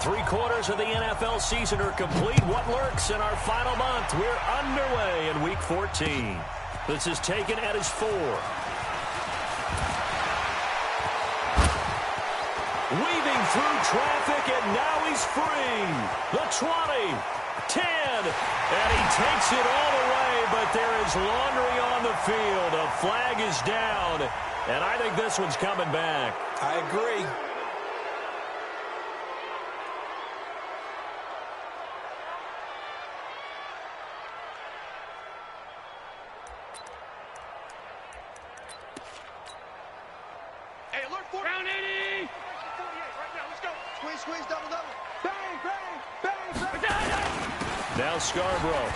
3/4 of the NFL season are complete. What lurks in our final month? We're underway in Week 14. This is taken at his 4. Weaving through traffic, and now he's free. The 20, 10, and he takes it all the way, but there is laundry on the field. A flag is down, and I think this one's coming back. I agree. Round 80! Right now, let's go! Squeeze, double. Bang! Now Scarborough.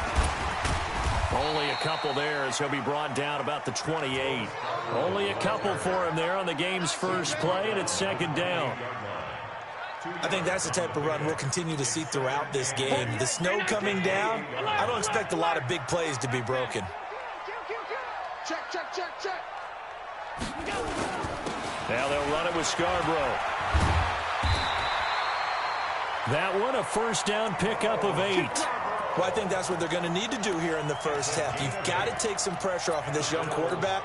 Only a couple there as he'll be brought down about the 28. Only a couple for him there on the game's first play, and it's second down. I think that's the type of run we'll continue to see throughout this game. The snow coming down, I don't expect a lot of big plays to be broken. Check. Now they'll run it with Scarborough. That one, a first down pickup of 8. Well, I think that's what they're going to need to do here in the first half. You've got to take some pressure off of this young quarterback,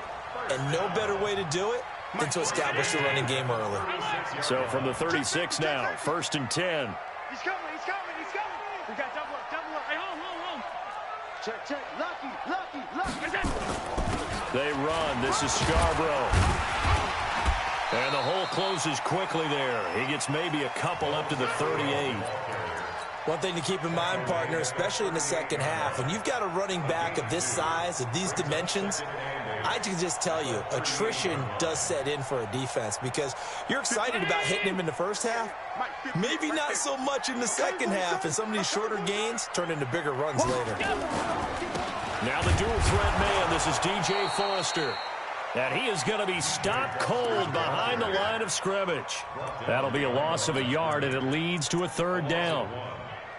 and no better way to do it than to establish the running game early. So from the 36 now, 1st and 10. He's coming. We got double up. Hey, home. Check. Lucky. They run. This is Scarborough. And the hole closes quickly there. He gets maybe a couple up to the 38. One thing to keep in mind, partner, especially in the second half, when you've got a running back of this size, of these dimensions, I can just tell you, attrition does set in for a defense because you're excited about hitting him in the first half. Maybe not so much in the second half, and some of these shorter gains turn into bigger runs later. Now the dual threat man, this is DJ Foster. And he is going to be stopped cold behind the line of scrimmage. That'll be a loss of a yard, and it leads to a 3rd down.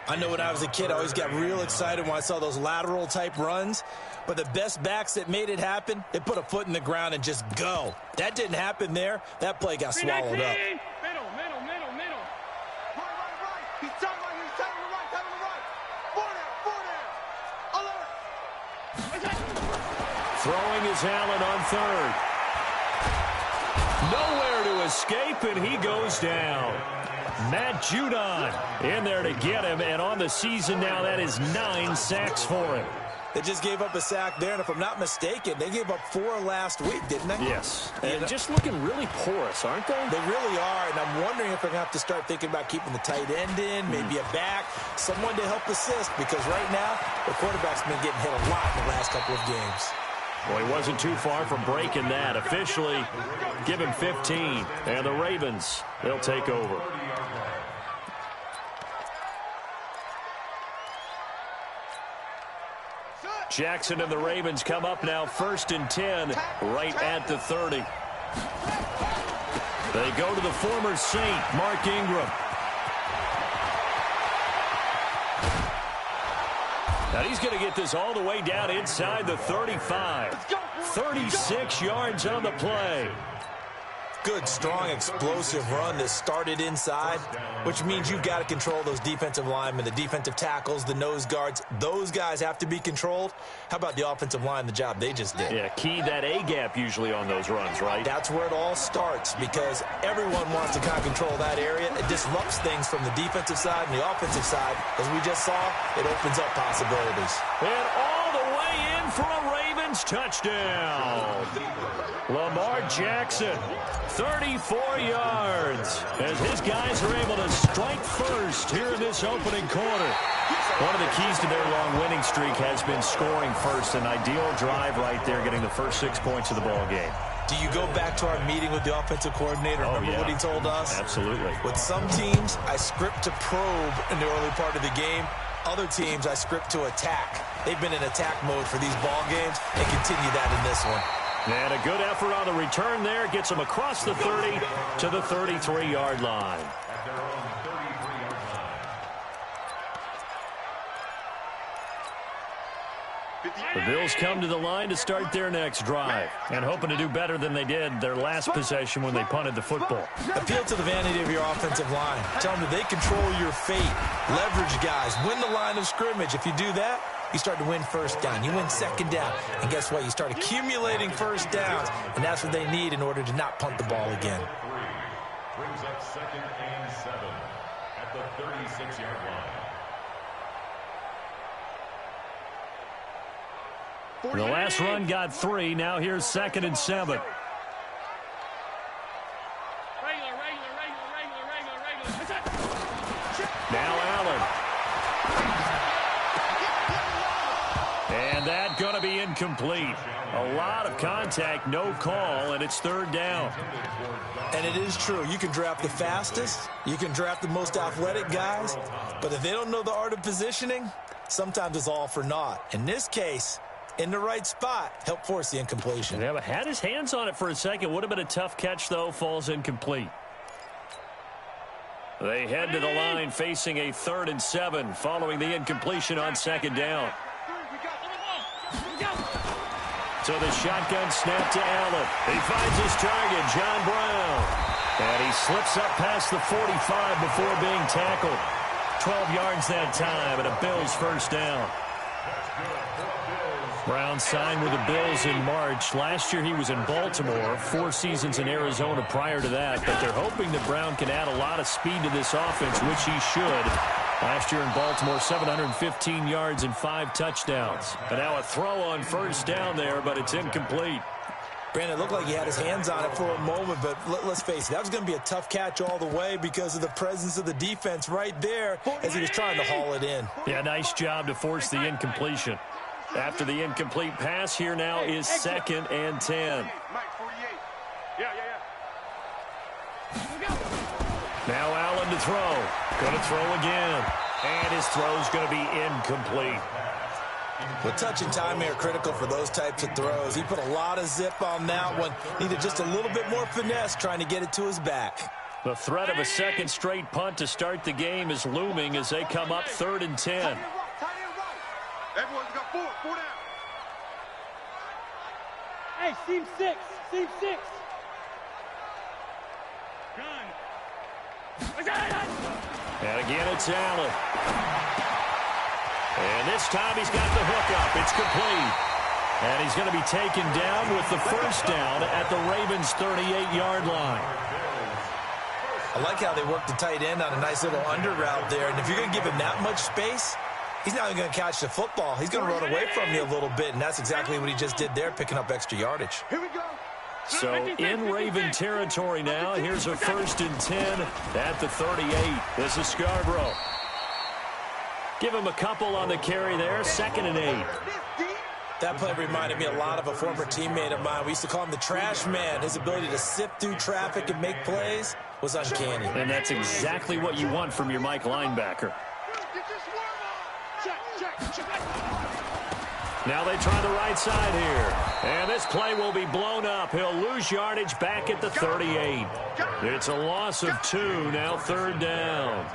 I know when I was a kid, I always got real excited when I saw those lateral-type runs. But the best backs that made it happen, they put a foot in the ground and just go. That didn't happen there. That play got swallowed up. Middle. Right. He's telling the right. 4 down. 11. Throwing is Allen on 3rd. Nowhere to escape, and he goes down. Matt Judon in there to get him, and on the season now, that is 9 sacks for him. They just gave up a sack there, and if I'm not mistaken, they gave up 4 last week, didn't they? Yes, and just looking really porous, aren't they? They really are, and I'm wondering if they're going to have to start thinking about keeping the tight end in, maybe a back, someone to help assist, because right now, the quarterback's been getting hit a lot in the last couple of games. Well, he wasn't too far from breaking that. Officially, give him 15. And the Ravens, they'll take over. Jackson and the Ravens come up now 1st and 10, right at the 30. They go to the former Saint, Mark Ingram. Now he's going to get this all the way down inside the 35. 36 yards on the play. Good, strong, explosive run that started inside, which means you've got to control those defensive linemen, the defensive tackles, the nose guards. Those guys have to be controlled. How about the offensive line, the job they just did? Yeah, key that A-gap usually on those runs, right? That's where it all starts because everyone wants to kind of control that area. It disrupts things from the defensive side and the offensive side. As we just saw, it opens up possibilities. And all the way in for a Ravens touchdown. Lamar Jackson, 34 yards, as his guys are able to strike first here in this opening quarter. One of the keys to their long winning streak has been scoring first. An ideal drive right there, getting the first 6 points of the ball game. Do you go back to our meeting with the offensive coordinator? Remember what he told us? Absolutely. With some teams, I script to probe in the early part of the game. Other teams, I script to attack. They've been in attack mode for these ball games and continue that in this one. And a good effort on the return there. Gets him across the 30 to the 33-yard line. The Bills come to the line to start their next drive and hoping to do better than they did their last possession when they punted the football. Appeal to the vanity of your offensive line. Tell them that they control your fate. Leverage guys. Win the line of scrimmage. If you do that, you start to win first down. You win second down. And guess what? You start accumulating first downs. And that's what they need in order to not punt the ball again. Brings up 2nd and 7 at the 36-yard line. The last run got 3. Now here's 2nd and 7. Now Allen. And that going to be incomplete. A lot of contact, no call, and it's 3rd down. And it is true. You can draft the fastest. You can draft the most athletic guys. But if they don't know the art of positioning, sometimes it's all for naught. In this case, in the right spot, help force the incompletion. Yeah, but had his hands on it for a second. Would have been a tough catch, though. Falls incomplete. They head to the line facing a 3rd and 7 following the incompletion on 2nd down. So the shotgun snap to Allen. He finds his target, John Brown. And he slips up past the 45 before being tackled. 12 yards that time and a Bills first down. Brown signed with the Bills in March. Last year he was in Baltimore, 4 seasons in Arizona prior to that. But they're hoping that Brown can add a lot of speed to this offense, which he should. Last year in Baltimore, 715 yards and 5 touchdowns. And now a throw on first down there, but it's incomplete. Brandon, it looked like he had his hands on it for a moment, but let's face it, that was going to be a tough catch all the way because of the presence of the defense right there as he was trying to haul it in. Yeah, nice job to force the incompletion. After the incomplete pass, here now is 2nd and 10. Now Allen to throw. Going to throw again. And his throw's going to be incomplete. Well, touch and timing are critical for those types of throws. He put a lot of zip on that one. Needed just a little bit more finesse trying to get it to his back. The threat of a second straight punt to start the game is looming as they come up 3rd and 10. Everyone's got 4 down. Hey, seam 6. Gun. And again, it's Allen. And this time he's got the hook up. It's complete. And he's going to be taken down with the first down at the Ravens' 38-yard line. I like how they work the tight end on a nice little under route there. And if you're going to give him that much space, he's not even going to catch the football. He's going to run away from you a little bit, and that's exactly what he just did there, picking up extra yardage. Here we go. So in Raven territory now, here's a 1st and 10 at the 38. This is Scarborough. Give him a couple on the carry there, 2nd and 8. That play reminded me a lot of a former teammate of mine. We used to call him the trash man. His ability to sift through traffic and make plays was uncanny. And that's exactly what you want from your Mike linebacker. Now they try the right side here. And this play will be blown up. He'll lose yardage back at the 38. It's a loss of 2, now 3rd down.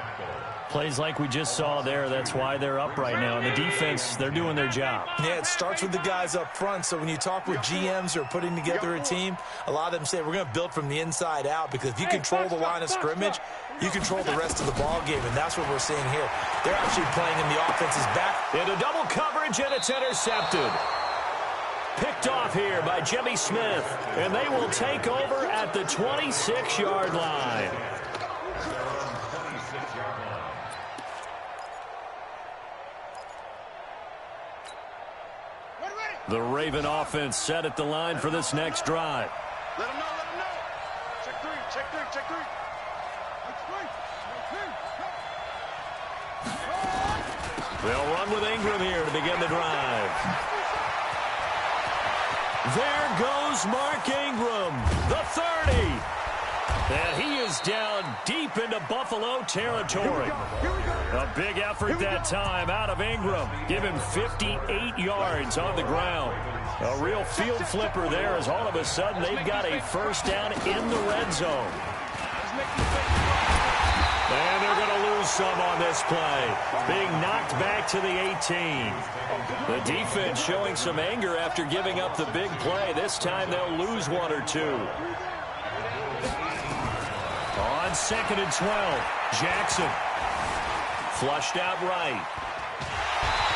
Plays like we just saw there, that's why they're up right now. And the defense, they're doing their job. Yeah, it starts with the guys up front. So when you talk with GMs who are putting together a team, a lot of them say we're going to build from the inside out because if you control the line of scrimmage, you control the rest of the ball game, and that's what we're seeing here. They're actually playing in the offense's back. Into double coverage, and it's intercepted. Picked off here by Jimmy Smith, and they will take over at the 26-yard line. The Raven offense set at the line for this next drive. Let him know. Check three. They'll run with Ingram here to begin the drive. There goes Mark Ingram, the 30. And he is down deep into Buffalo territory. A big effort that time out of Ingram. Give him 58 yards on the ground. A real field flipper there as all of a sudden they've got a first down in the red zone. And they're going to lose some on this play, being knocked back to the 18. The defense showing some anger after giving up the big play. This time they'll lose one or two. On 2nd and 12, Jackson. Flushed out right.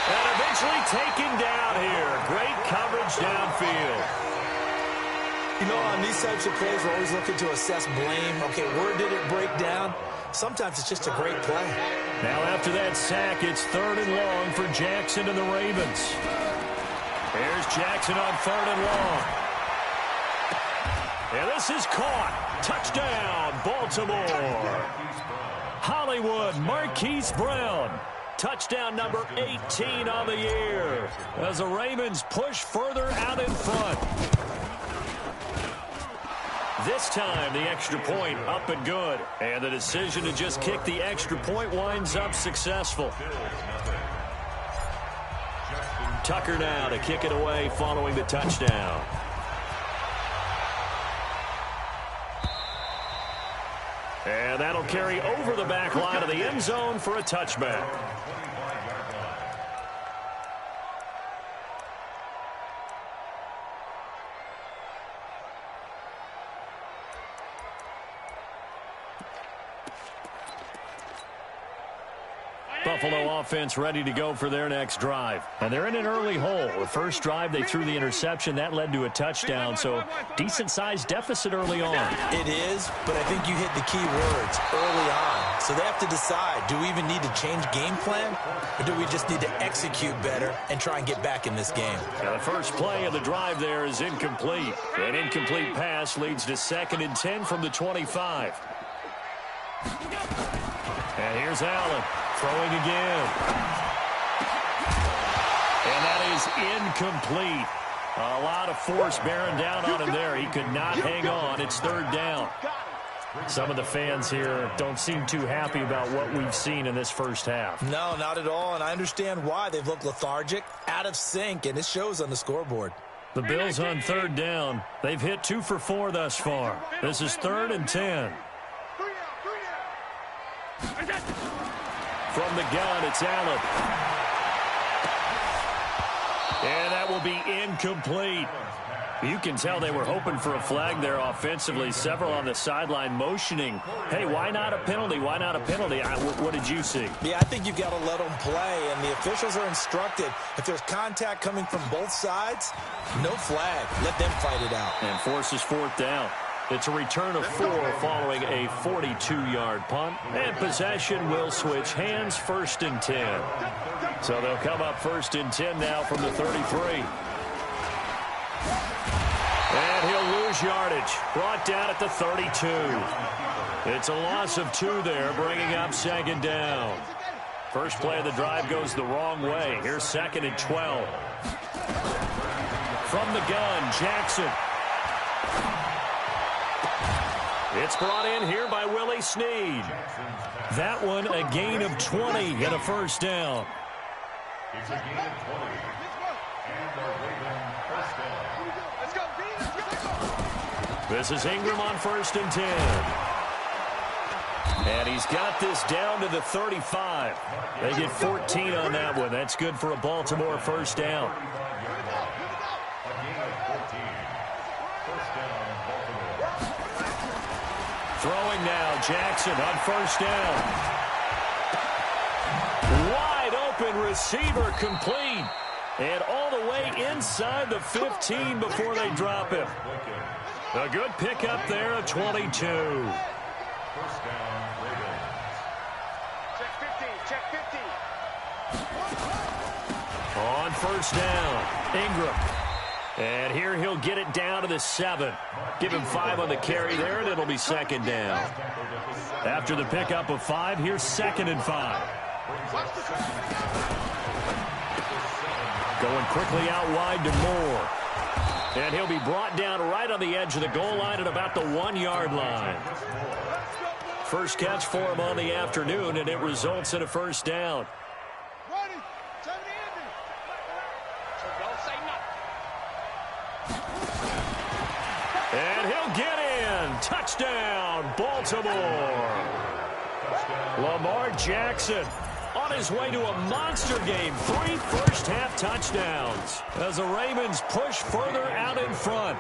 And eventually taken down here. Great coverage downfield. You know, on these types of plays, we're always looking to assess blame. Okay, where did it break down? Sometimes it's just a great play. Now after that sack, it's 3rd and long for Jackson and the Ravens. Here's Jackson on 3rd and long. And this is caught. Touchdown, Baltimore. Hollywood Marquise Brown. Touchdown number 18 on the year as the Ravens push further out in front. This time, the extra point up and good. And the decision to just kick the extra point winds up successful. Tucker now to kick it away following the touchdown. And that'll carry over the back line of the end zone for a touchback. Buffalo offense ready to go for their next drive. And they're in an early hole. The first drive, they threw the interception. That led to a touchdown, so decent-sized deficit early on. It is, but I think you hit the key words early on. So they have to decide, do we even need to change game plan, or do we just need to execute better and try and get back in this game? Now the first play of the drive there is incomplete. An incomplete pass leads to 2nd and 10 from the 25. And here's Allen. Throwing again. And that is incomplete. A lot of force bearing down on him there. He could not hang on. It's 3rd down. Some of the fans here don't seem too happy about what we've seen in this first half. No, not at all, and I understand why. They've looked lethargic, out of sync, and it shows on the scoreboard. The Bills on 3rd down. They've hit 2 for 4 thus far. This is 3rd and 10. From the gun, it's Allen. And that will be incomplete. You can tell they were hoping for a flag there offensively. Several on the sideline motioning. Hey, why not a penalty? Why not a penalty? What did you see? Yeah, I think you've got to let them play, and the officials are instructed. If there's contact coming from both sides, no flag. Let them fight it out. And forces 4th down. It's a return of 4 following a 42-yard punt. And possession will switch hands, 1st and 10. So they'll come up 1st and 10 now from the 33. And he'll lose yardage. Brought down at the 32. It's a loss of 2 there, bringing up 2nd down. First play of the drive goes the wrong way. Here's 2nd and 12. From the gun, Jackson. It's brought in here by Willie Snead. That one a gain of 20 and a 1st down. It's a gain of 20. And the Ravens first down. This is Ingram on 1st and 10. And he's got this down to the 35. They get 14 on that one. That's good for a Baltimore 1st down. Throwing now, Jackson on 1st down. Wide open receiver complete. And all the way inside the 15 before they drop him. A good pickup there at 22. Check 15, check 15. On 1st down, Ingram. And here he'll get it down to the 7. Give him 5 on the carry there, and it'll be 2nd down. After the pickup of 5, here's 2nd and 5. Going quickly out wide to Moore. And he'll be brought down right on the edge of the goal line at about the 1-yard line. First catch for him on the afternoon, and it results in a 1st down. And he'll get in. Touchdown, Baltimore. Touchdown. Lamar Jackson on his way to a monster game. 3 first-half touchdowns as the Ravens push further out in front.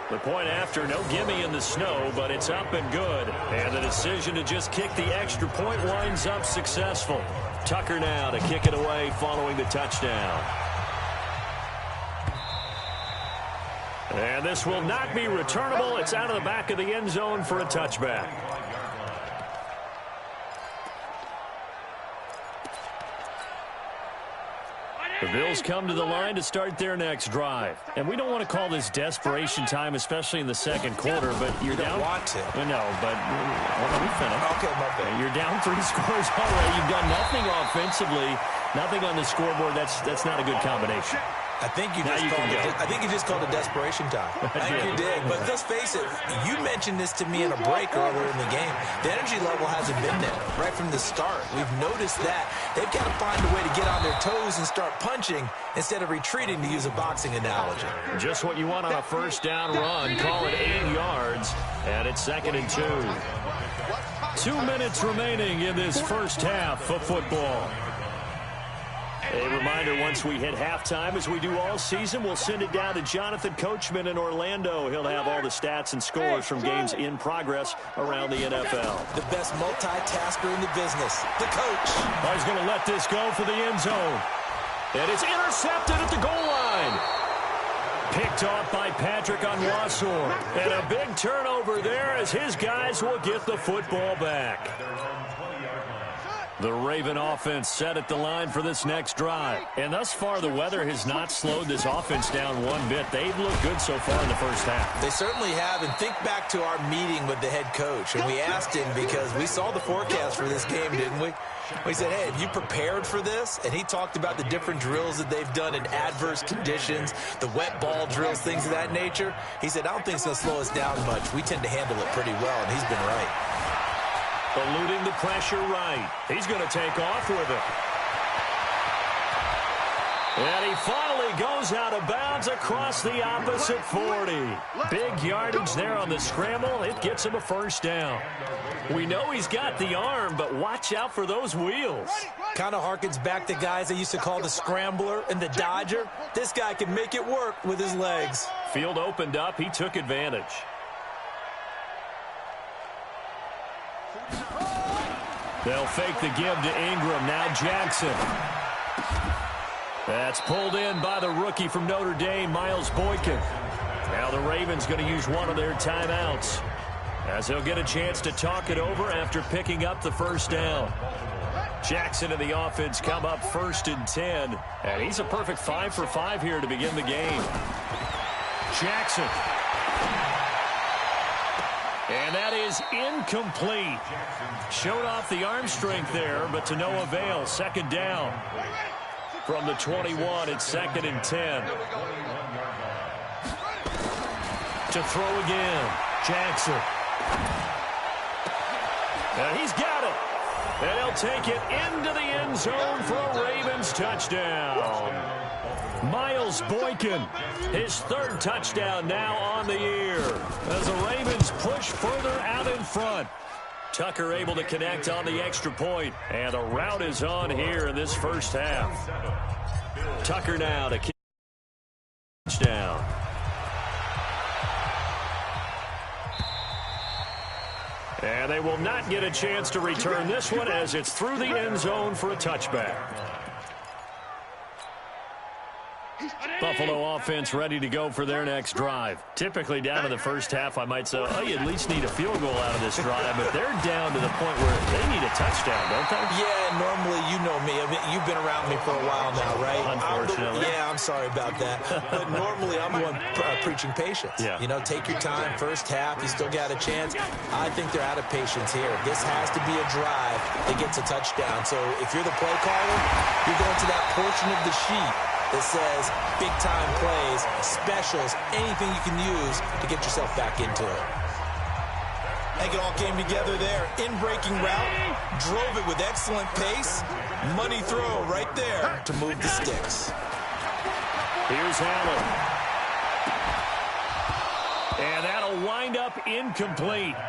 The point after, no gimme in the snow, but it's up and good. And the decision to just kick the extra point winds up successful. Tucker now to kick it away following the touchdown. And this will not be returnable. It's out of the back of the end zone for a touchback. The Bills come to the line to start their next drive. And we don't want to call this desperation time, especially in the second quarter, but you're down. You don't want to. No, but let me finish. Okay, my bad. You're down 3 scores already. You've done nothing offensively, nothing on the scoreboard. That's not a good combination. I think you just called it desperation time. I think you did. But let's face it, you mentioned this to me in a break earlier in the game. The energy level hasn't been there right from the start. We've noticed that. They've got to find a way to get on their toes and start punching instead of retreating, to use a boxing analogy. Just what you want on a first down run. Call it 8 yards, and it's 2nd and 2. 2 minutes remaining in this first half of football. A reminder, once we hit halftime, as we do all season, we'll send it down to Jonathan Coachman in Orlando. He'll have all the stats and scores from games in progress around the NFL. The best multitasker in the business, the coach. Oh, he's going to let this go for the end zone. And it's intercepted at the goal line. Picked off by Patrick Onwuasor. And a big turnover there as his guys will get the football back. The Raven offense set at the line for this next drive. And thus far, the weather has not slowed this offense down one bit. They've looked good so far in the first half. They certainly have. And think back to our meeting with the head coach. And we asked him, because we saw the forecast for this game, didn't we? We said, hey, have you prepared for this? And he talked about the different drills that they've done in adverse conditions, the wet ball drills, things of that nature. He said, I don't think it's going to slow us down much. We tend to handle it pretty well, and he's been right. Eluding the pressure right. He's going to take off with it. And he finally goes out of bounds across the opposite 40. Big yardage there on the scramble. It gets him a first down. We know he's got the arm, but watch out for those wheels. Kind of harkens back to guys they used to call the scrambler and the dodger. This guy can make it work with his legs. Field opened up. He took advantage. They'll fake the give to Ingram. Now Jackson. That's pulled in by the rookie from Notre Dame, Miles Boykin. Now the Ravens going to use one of their timeouts, as they'll get a chance to talk it over after picking up the first down. Jackson and the offense come up 1st and 10. And he's a perfect 5 for 5 here to begin the game. Jackson. And that is incomplete. Showed off the arm strength there, but to no avail. 2nd down. From the 21, it's 2nd and 10. To throw again. Jackson. And he's got it. And he'll take it into the end zone for a Ravens touchdown. Miles Boykin, his 3rd touchdown now on the year, as the Ravens push further out in front. Tucker able to connect on the extra point, and the route is on here in this first half. Tucker now to kick touchdown. And they will not get a chance to return this one, as it's through the end zone for a touchback. Buffalo offense ready to go for their next drive. Typically down in the first half, I might say, oh, you at least need a field goal out of this drive, but they're down to the point where they need a touchdown, don't they? Yeah, normally, you know me. I mean, you've been around me for a while now, right? Unfortunately. I'm sorry about that. But normally, I'm the one preaching patience. Yeah. You know, take your time. First half, you still got a chance. I think they're out of patience here. This has to be a drive that gets a touchdown. So if you're the play caller, you're going to that portion of the sheet that says big-time plays, specials, anything you can use to get yourself back into it. I think it all came together there. In-breaking route, drove it with excellent pace. Money throw right there to move the sticks. Here's Allen. And that'll wind up incomplete.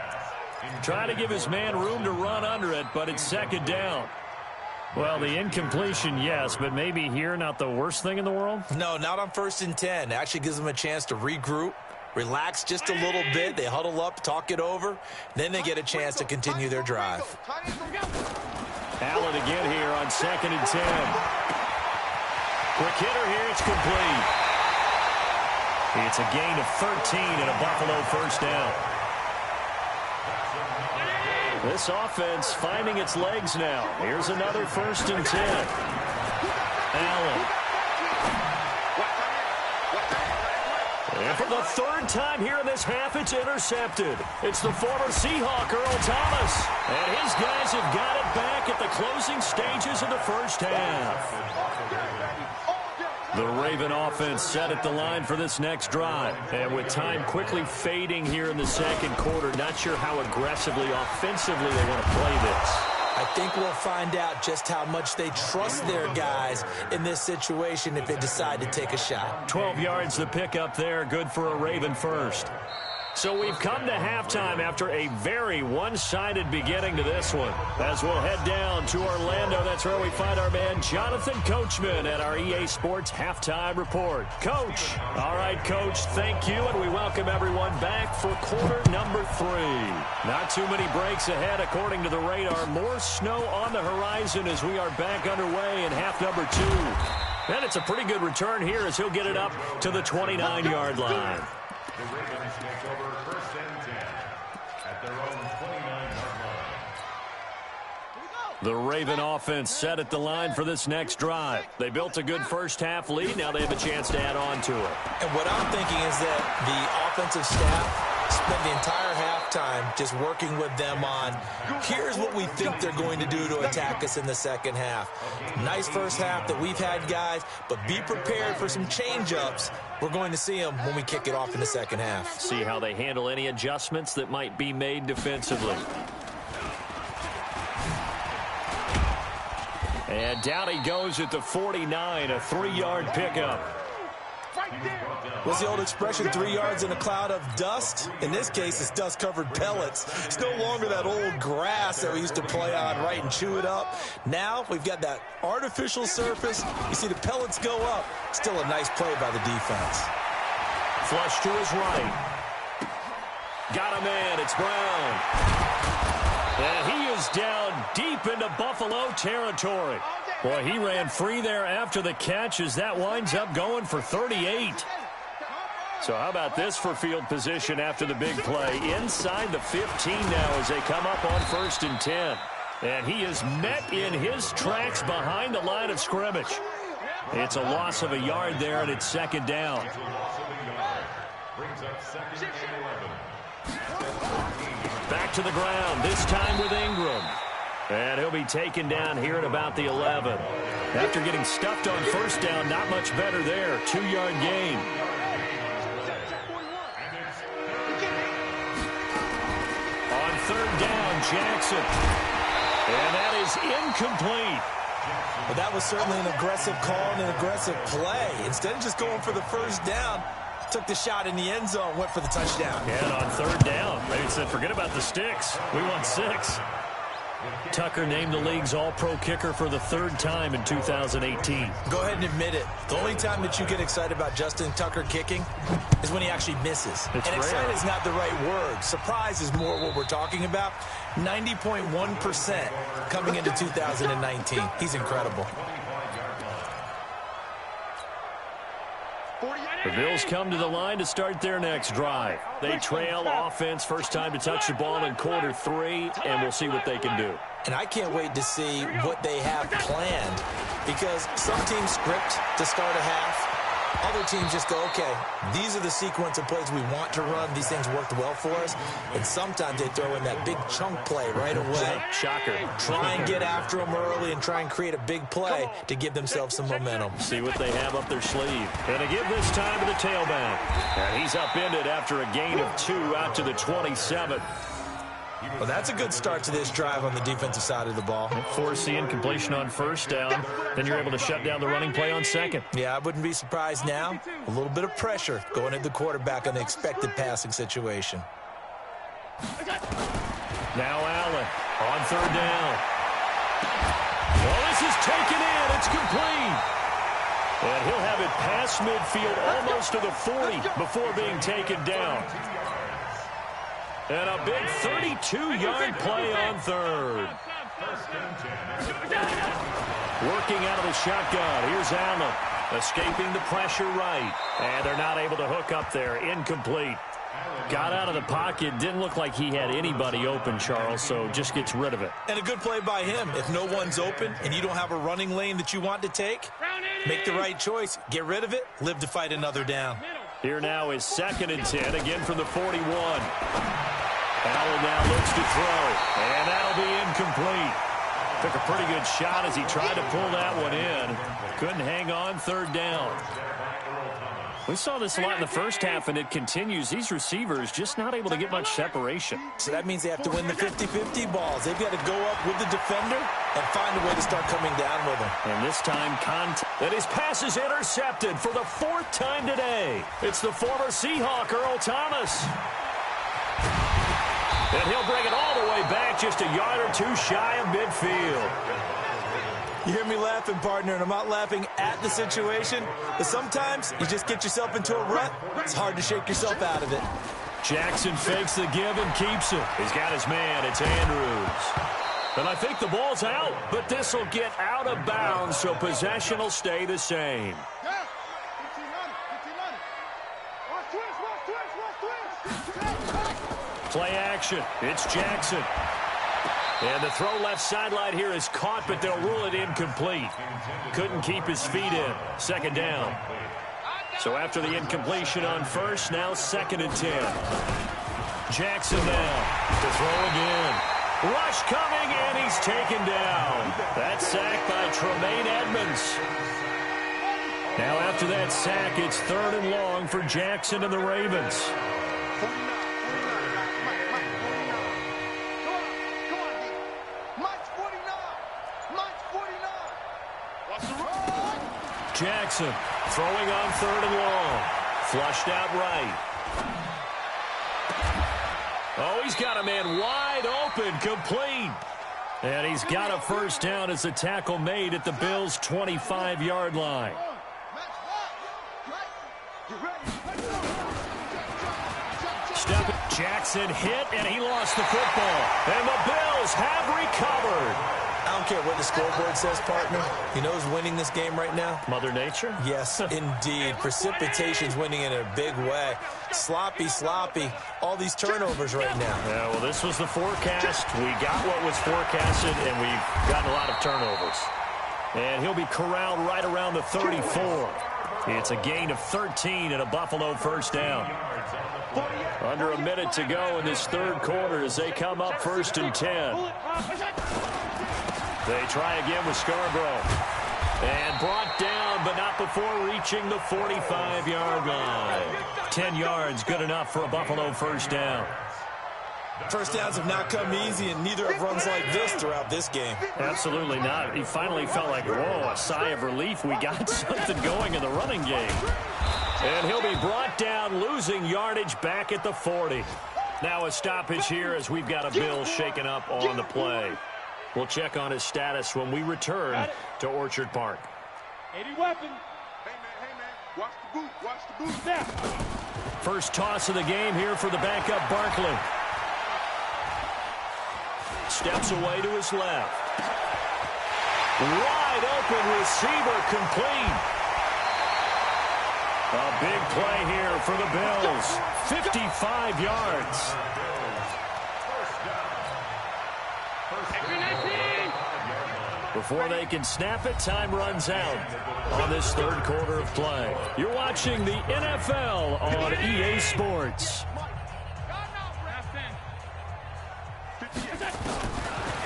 Trying to give his man room to run under it, but it's second down. Well, the incompletion, yes, but maybe here not the worst thing in the world? No, not on 1st and 10. It actually gives them a chance to regroup, relax just a little bit. They huddle up, talk it over. Then they get a chance to continue their drive. Allen again here on 2nd and 10. Quick hitter here, it's complete. It's a gain of 13 and a Buffalo first down. This offense finding its legs now. Here's another 1st and 10. Allen. And for the 3rd time here in this half, it's intercepted. It's the former Seahawk, Earl Thomas. And his guys have got it back at the closing stages of the first half. The Raven offense set at the line for this next drive. And with time quickly fading here in the second quarter, not sure how aggressively, offensively they want to play this. I think we'll find out just how much they trust their guys in this situation if they decide to take a shot. 12 yards to pick up there, good for a Raven first. So we've come to halftime after a very one-sided beginning to this one. As we'll head down to Orlando, that's where we find our man Jonathan Coachman at our EA Sports Halftime Report. Coach. All right, Coach, thank you, and we welcome everyone back for quarter number 3. Not too many breaks ahead according to the radar. More snow on the horizon as we are back underway in half number 2. And it's a pretty good return here as he'll get it up to the 29-yard line. The Ravens take over 1st and 10 at their own 29-yard line. The Raven offense set at the line for this next drive. They built a good first half lead. Now they have a chance to add on to it. And what I'm thinking is that the offensive staff spent the entire halftime just working with them on, here's what we think they're going to do to attack us in the second half. Nice first half that we've had, guys, but be prepared for some change-ups. We're going to see them when we kick it off in the second half. See how they handle any adjustments that might be made defensively. And down he goes at the 49, a 3-yard pickup. What's the old expression, 3 yards in a cloud of dust? In this case, it's dust-covered pellets. It's no longer that old grass that we used to play on, right, and chew it up. Now we've got that artificial surface. You see the pellets go up. Still a nice play by the defense. Flush to his right. Got a man. It's Brown. And he is down deep into Buffalo territory. Boy, he ran free there after the catch as that winds up going for 38. So how about this for field position after the big play? Inside the 15 now as they come up on 1st and 10. And he is met in his tracks behind the line of scrimmage. It's a loss of a yard there, and it's second down. Back to the ground, this time with Ingram. And he'll be taken down here at about the 11. After getting stuffed on first down, not much better there. 2-yard gain. On 3rd down, Jackson. And that is incomplete. But that was certainly an aggressive call and an aggressive play. Instead of just going for the first down, took the shot in the end zone, went for the touchdown. And on 3rd down, they said, forget about the sticks. We want 6. Tucker named the league's all-pro kicker for the 3rd time in 2018. Go ahead and admit it. The only time that you get excited about Justin Tucker kicking is when he actually misses. It's and rare. excited is not the right word. Surprise is more what we're talking about. 90.1% coming into 2019. He's incredible. The Bills come to the line to start their next drive. They trail offense, first time to touch the ball in quarter 3, and we'll see what they can do. And I can't wait to see what they have planned, because some teams script to start a half. Other teams just go, okay, these are the sequence of plays we want to run. These things worked well for us. And sometimes they throw in that big chunk play right away. Shocker. Try and get after them early and try and create a big play to give themselves some momentum. See what they have up their sleeve. And to give this time to the tailback. And he's upended after a gain of 2 out to the 27. Well, that's a good start to this drive on the defensive side of the ball. Force the incompletion on first down. Then you're able to shut down the running play on second. Yeah, I wouldn't be surprised now. A little bit of pressure going at the quarterback on the expected passing situation. Now Allen on third down. Well, this is taken in. It's complete. And he'll have it past midfield almost to the 40 before being taken down. And a big 32-yard play on third. Working out of the shotgun. Here's Allen. Escaping the pressure right. And they're not able to hook up there. Incomplete. Got out of the pocket. Didn't look like he had anybody open, Charles, so just gets rid of it. And a good play by him. If no one's open and you don't have a running lane that you want to take, make the right choice. Get rid of it. Live to fight another down. Here now is 2nd and 10, again from the 41. Allen now looks to throw, and that'll be incomplete. Took a pretty good shot as he tried to pull that one in. Couldn't hang on third down. We saw this a lot in the first half, and it continues. These receivers just not able to get much separation. So that means they have to win the 50-50 balls. They've got to go up with the defender and find a way to start coming down with him. And this time, and his pass is intercepted for the 4th time today. It's the former Seahawk, Earl Thomas. And he'll bring it all the way back, just a yard or two shy of midfield. You hear me laughing, partner, and I'm not laughing at the situation, but sometimes you just get yourself into a rut. It's hard to shake yourself out of it. Jackson fakes the give and keeps it. He's got his man. It's Andrews. And I think the ball's out, but this will get out of bounds, so possession will stay the same. Play action. It's Jackson. And the throw left sideline here is caught, but they'll rule it incomplete. Couldn't keep his feet in. 2nd down. So after the incompletion on first, now 2nd and 10. Jackson now to throw again. Rush coming, and he's taken down. That's sacked by Tremaine Edmonds. Now after that sack, it's 3rd and long for Jackson and the Ravens. Jackson throwing on 3rd and long. Flushed out right. Oh, he's got a man wide open, complete. And he's got a first down as the tackle made at the Bills' 25-yard line. Jackson hit, and he lost the football. And the Bills have recovered. I don't care what the scoreboard says, partner. You know who's winning this game right now? Mother Nature? Yes, indeed. Precipitation's winning in a big way. Sloppy. All these turnovers right now. Yeah, well, this was the forecast. We got what was forecasted, and we've gotten a lot of turnovers. And he'll be corralled right around the 34. It's a gain of 13 and a Buffalo first down. Under a minute to go in this 3rd quarter as they come up 1st and 10. They try again with Scarborough. And brought down, but not before reaching the 45-yard line. 10 yards, good enough for a Buffalo first down. First downs have not come easy, and neither have runs like this throughout this game. Absolutely not. He finally felt like, whoa, a sigh of relief. We got something going in the running game. And he'll be brought down, losing yardage back at the 40. Now a stoppage here as we've got a Bill shaken up on the play. We'll check on his status when we return to Orchard Park. 80 weapon. Hey, man. Watch the boot now. First toss of the game here for the backup Barkley. Steps away to his left. Wide open receiver, complete. A big play here for the Bills. 55 yards. Before they can snap it, time runs out on this 3rd quarter of play. You're watching the NFL on EA Sports.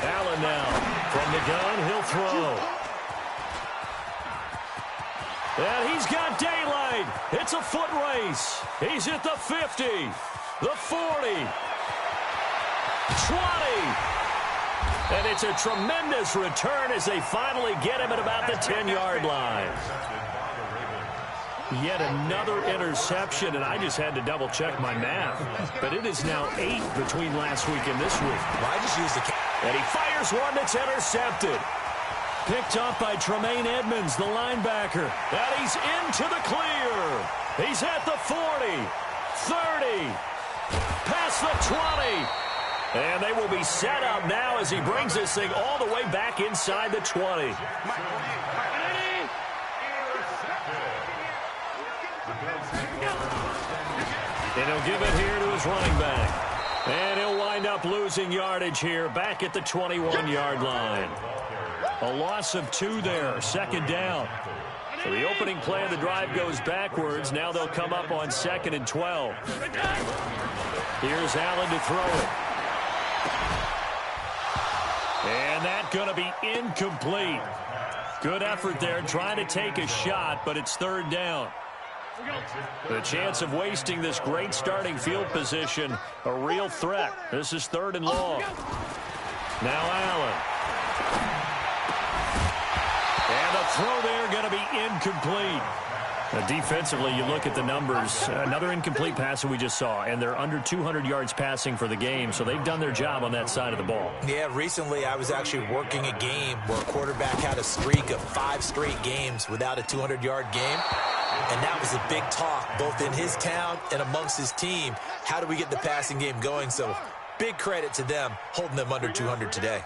Allen now from the gun, he'll throw. And he's got daylight. It's a foot race. He's at the 50, the 40, 20. And it's a tremendous return as they finally get him at about the 10-yard line. Yet another interception, and I just had to double-check my math. But it is now 8 between last week and this week. Well, I just used the... And he fires one that's intercepted. Picked up by Tremaine Edmonds, the linebacker. And he's into the clear. He's at the 40, 30, past the 20. And they will be set up now as he brings this thing all the way back inside the 20. And he'll give it here to his running back. And he'll wind up losing yardage here back at the 21-yard line. A loss of 2 there, second down. So the opening play of the drive goes backwards. Now they'll come up on 2nd and 12. Here's Allen to throw it. And that's going to be incomplete. Good effort there trying to take a shot, but it's 3rd down. The chance of wasting this great starting field position, a real threat. This is 3rd and long. Now Allen. And the throw there going to be incomplete. Defensively, you look at the numbers. Another incomplete pass that we just saw, and they're under 200 yards passing for the game, so they've done their job on that side of the ball. Yeah, recently I was actually working a game where a quarterback had a streak of 5 straight games without a 200-yard game. And that was a big talk, both in his town and amongst his team. How do we get the passing game going? So big credit to them, holding them under 200 today.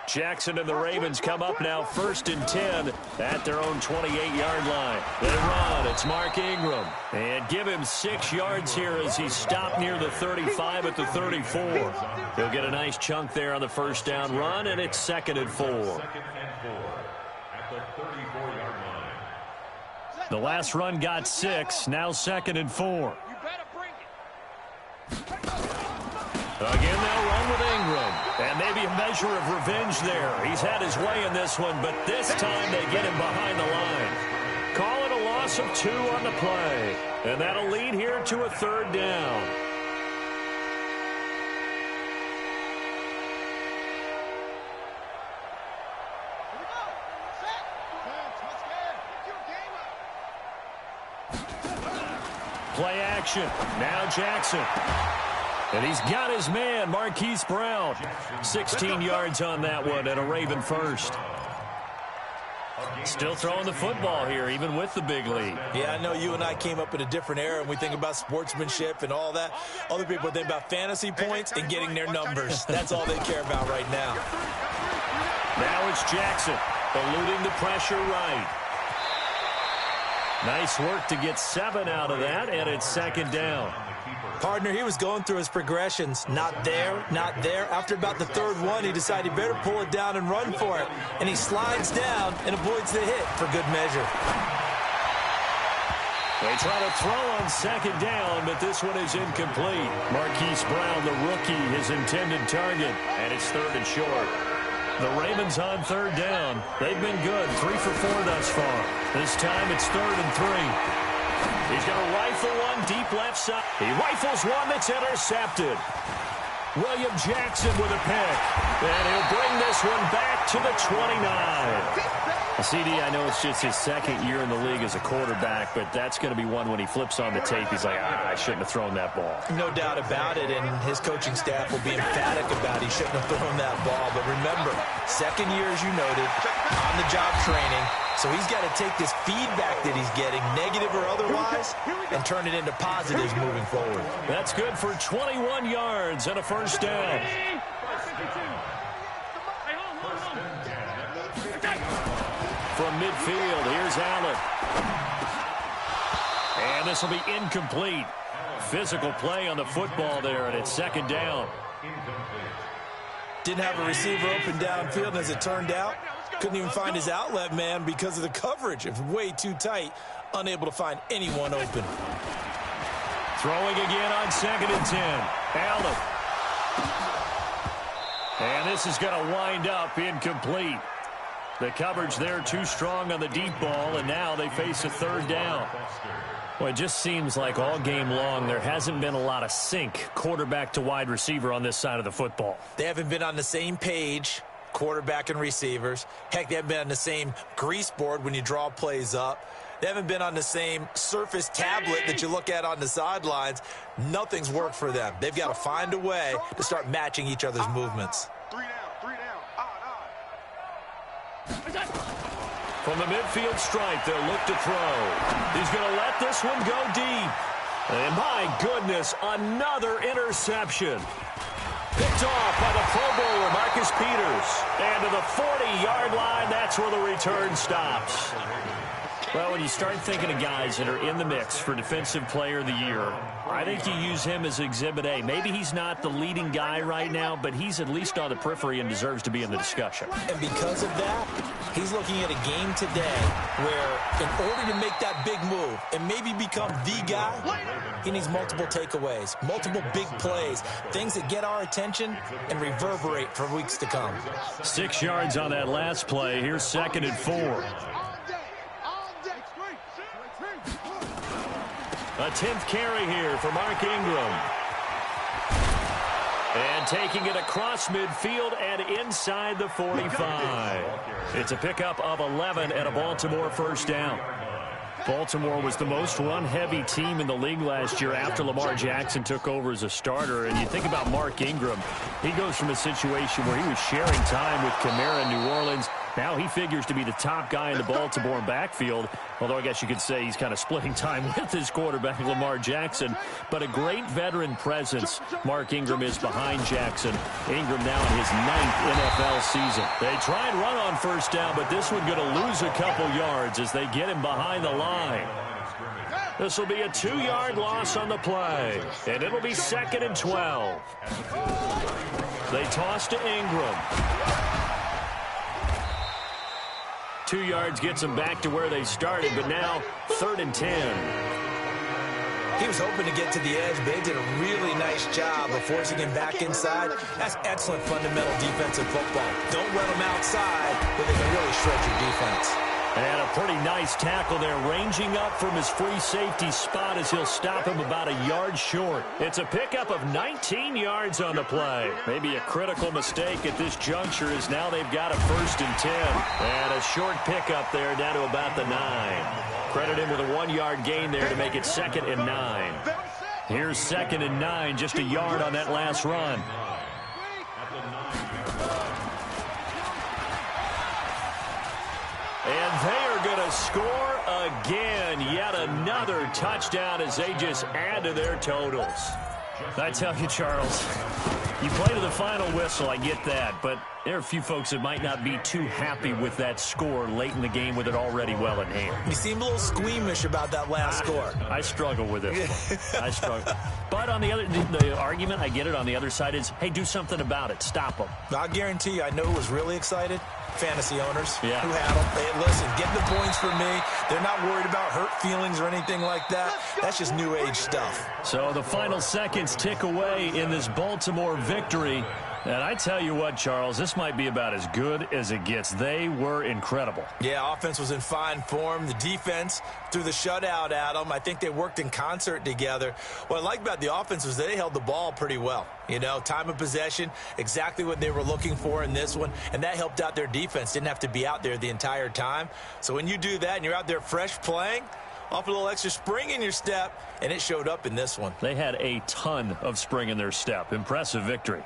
Jackson and the Ravens come up now 1st and 10 at their own 28-yard line. They run. It's Mark Ingram. And give him 6 yards here as he's stopped near the 35 at the 34. He'll get a nice chunk there on the 1st down run, and it's 2nd and 4. The last run got 6. Now 2nd and 4. Again, they'll run with Ingram. And maybe a measure of revenge there. He's had his way in this one, but this time they get him behind the line. Call it a loss of 2 on the play. And that'll lead here to a 3rd down. Play action. Now Jackson. And he's got his man, Marquise Brown. 16 yards on that one and a Raven first. Still throwing the football here, even with the big lead. Yeah, I know you and I came up in a different era, and we think about sportsmanship and all that. Other people think about fantasy points and getting their numbers. That's all they care about right now. Now it's Jackson, eluding the pressure right. Nice work to get 7 out of that, and it's 2nd down. Partner, he was going through his progressions. Not there, not there. After about the 3rd one, he decided he better pull it down and run for it. And he slides down and avoids the hit for good measure. They try to throw on 2nd down, but this one is incomplete. Marquise Brown, the rookie, his intended target, and it's 3rd and short. The Ravens on 3rd down. They've been good, 3 for 4 thus far. This time it's 3rd and 3. He's going to rifle one deep left side. He rifles one that's intercepted. William Jackson with a pick. And he'll bring this one back to the 29. CD, I know it's just his 2nd year in the league as a quarterback, but that's going to be one when he flips on the tape. He's like, I shouldn't have thrown that ball. No doubt about it, and his coaching staff will be emphatic about he shouldn't have thrown that ball. But remember, 2nd year, as you noted, on-the-job training. So he's got to take this feedback that he's getting, negative or otherwise, and turn it into positives moving forward. That's good for 21 yards and a 1st down. From midfield, here's Allen. And this will be incomplete. Physical play on the football there, and it's 2nd down. Didn't have a receiver open downfield, and as it turned out, couldn't even find his outlet man because of the coverage. It was way too tight, unable to find anyone open. Throwing again on 2nd and 10. Allen. And this is going to wind up incomplete. The coverage there too strong on the deep ball, and now they face a 3rd down. Well, it just seems like all game long there hasn't been a lot of sync quarterback to wide receiver on this side of the football. They haven't been on the same page, quarterback and receivers. Heck, they haven't been on the same grease board when you draw plays up. They haven't been on the same surface tablet that you look at on the sidelines. Nothing's worked for them. They've got to find a way to start matching each other's movements. 3 down, 3 down. From the midfield stripe, they'll look to throw. He's going to let this one go deep. And my goodness, another interception. Picked off by the Pro Bowler, Marcus Peters. And to the 40-yard line, that's where the return stops. Well, when you start thinking of guys that are in the mix for Defensive Player of the Year, I think you use him as Exhibit A. Maybe he's not the leading guy right now, but he's at least on the periphery and deserves to be in the discussion. And because of that, he's looking at a game today where in order to make that big move and maybe become the guy, he needs multiple takeaways, multiple big plays, things that get our attention and reverberate for weeks to come. 6 yards on that last play. Here's 2nd and 4. A 10th carry here for Mark Ingram. And taking it across midfield and inside the 45. It's a pickup of 11 and a Baltimore first down. Baltimore was the most run-heavy team in the league last year after Lamar Jackson took over as a starter. And you think about Mark Ingram, he goes from a situation where he was sharing time with Kamara in New Orleans. Now he figures to be the top guy in the Baltimore backfield, although I guess you could say he's kind of splitting time with his quarterback, Lamar Jackson. But a great veteran presence, Mark Ingram is behind Jackson. Ingram now in his 9th NFL season. They try and run on first down, but this one going to lose a couple yards as they get him behind the line. This will be a 2-yard loss on the play, and it'll be 2nd and 12. They toss to Ingram. 2 yards gets them back to where they started, but now 3rd and 10. He was hoping to get to the edge, but they did a really nice job of forcing him back inside. That's excellent fundamental defensive football. Don't let him outside, but they can really shred your defense. And a pretty nice tackle there, ranging up from his free safety spot as he'll stop him about a yard short. It's a pickup of 19 yards on the play. Maybe a critical mistake at this juncture as now they've got a 1st and 10. And a short pickup there down to about the 9. Credit him with a 1-yard gain there to make it 2nd and 9. Here's 2nd and 9, just a yard on that last run. And they are going to score again. Yet another touchdown as they just add to their totals. I tell you, Charles, you play to the final whistle, I get that. But there are a few folks that might not be too happy with that score late in the game with it already well in hand. You seem a little squeamish about that last score. I struggle with it. I struggle. But on the other, the argument, I get it, on the other side is, hey, do something about it. Stop them. I guarantee you, I know who was really excited. Fantasy owners who Yeah. had them. Hey, listen, get the points for me. They're not worried about hurt feelings or anything like that. That's just new age stuff. So the final seconds tick away in this Baltimore victory. And I tell you what, Charles, this might be about as good as it gets. They were incredible. Yeah, offense was in fine form. The defense threw the shutout at them. I think they worked in concert together. What I like about the offense was they held the ball pretty well. You know, time of possession, exactly what they were looking for in this one, and that helped out their defense. Didn't have to be out there the entire time. So when you do that and you're out there fresh playing, off a little extra spring in your step, and it showed up in this one. They had a ton of spring in their step. Impressive victory.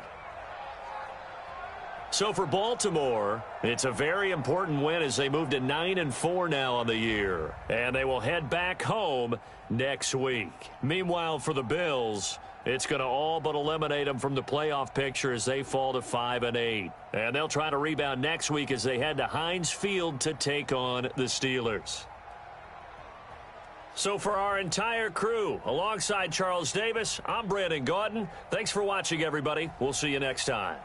So for Baltimore, it's a very important win as they move to 9-4 now on the year. And they will head back home next week. Meanwhile, for the Bills, it's going to all but eliminate them from the playoff picture as they fall to 5-8. And they'll try to rebound next week as they head to Heinz Field to take on the Steelers. So for our entire crew, alongside Charles Davis, I'm Brandon Gaudin. Thanks for watching, everybody. We'll see you next time.